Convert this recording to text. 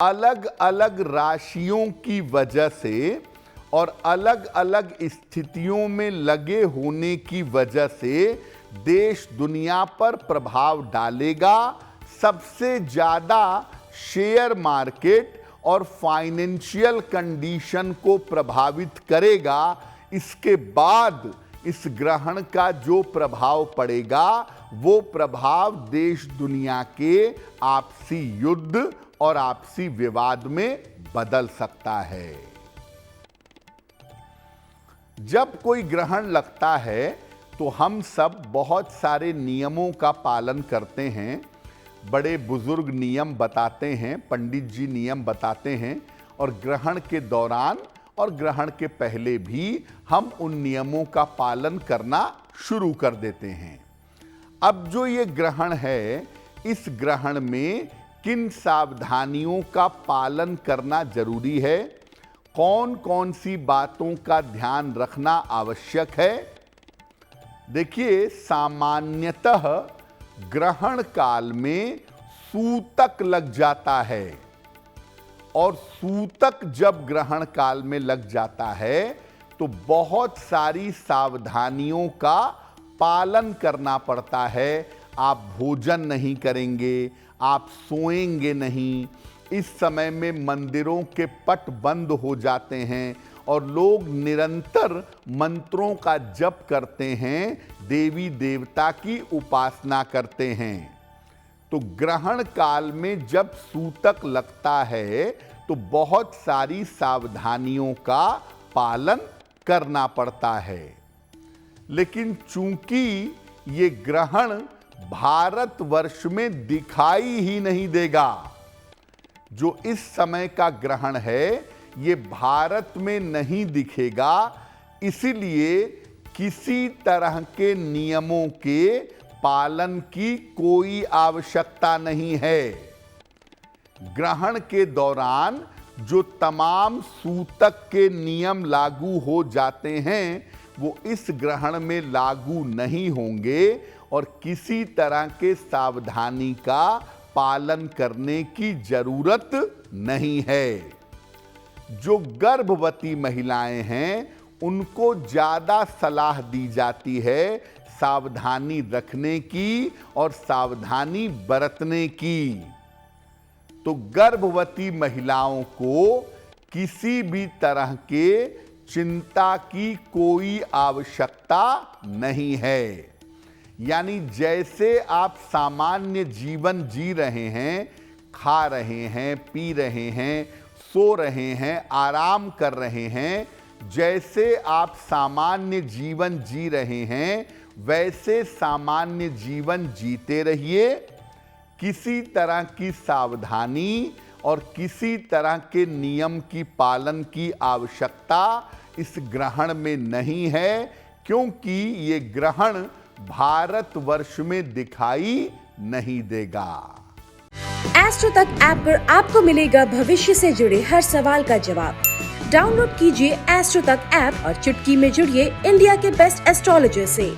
अलग अलग राशियों की वजह से और अलग अलग स्थितियों में लगे होने की वजह से देश दुनिया पर प्रभाव डालेगा। सबसे ज़्यादा शेयर मार्केट और फाइनेंशियल कंडीशन को प्रभावित करेगा। इसके बाद इस ग्रहण का जो प्रभाव पड़ेगा वो प्रभाव देश दुनिया के आपसी युद्ध और आपसी विवाद में बदल सकता है। जब कोई ग्रहण लगता है तो हम सब बहुत सारे नियमों का पालन करते हैं। बड़े बुजुर्ग नियम बताते हैं, पंडित जी नियम बताते हैं, और ग्रहण के दौरान और ग्रहण के पहले भी हम उन नियमों का पालन करना शुरू कर देते हैं। अब जो ये ग्रहण है, इस ग्रहण में किन सावधानियों का पालन करना जरूरी है, कौन कौन सी बातों का ध्यान रखना आवश्यक है। देखिए, सामान्यतः ग्रहण काल में सूतक लग जाता है, और सूतक जब ग्रहण काल में लग जाता है तो बहुत सारी सावधानियों का पालन करना पड़ता है। आप भोजन नहीं करेंगे, आप सोएंगे नहीं। इस समय में मंदिरों के पट बंद हो जाते हैं और लोग निरंतर मंत्रों का जप करते हैं, देवी देवता की उपासना करते हैं। तो ग्रहण काल में जब सूतक लगता है तो बहुत सारी सावधानियों का पालन करना पड़ता है। लेकिन चूंकि ये ग्रहण भारतवर्ष में दिखाई ही नहीं देगा, जो इस समय का ग्रहण है ये भारत में नहीं दिखेगा, इसीलिए किसी तरह के नियमों के पालन की कोई आवश्यकता नहीं है। ग्रहण के दौरान जो तमाम सूतक के नियम लागू हो जाते हैं वो इस ग्रहण में लागू नहीं होंगे, और किसी तरह के सावधानी का पालन करने की जरूरत नहीं है। जो गर्भवती महिलाएं हैं उनको ज़्यादा सलाह दी जाती है सावधानी रखने की और सावधानी बरतने की। तो गर्भवती महिलाओं को किसी भी तरह के चिंता की कोई आवश्यकता नहीं है। यानी जैसे आप सामान्य जीवन जी रहे हैं, खा रहे हैं, पी रहे हैं, सो रहे हैं, आराम कर रहे हैं, जैसे आप सामान्य जीवन जी रहे हैं वैसे सामान्य जीवन जीते रहिए। किसी तरह की सावधानी और किसी तरह के नियम की पालन की आवश्यकता इस ग्रहण में नहीं है, क्योंकि ये ग्रहण भारतवर्ष में दिखाई नहीं देगा। एस्ट्रो तक ऐप पर आपको मिलेगा भविष्य से जुड़े हर सवाल का जवाब। डाउनलोड कीजिए एस्ट्रो तक ऐप और चुटकी में जुड़िए इंडिया के बेस्ट एस्ट्रोलॉजर से।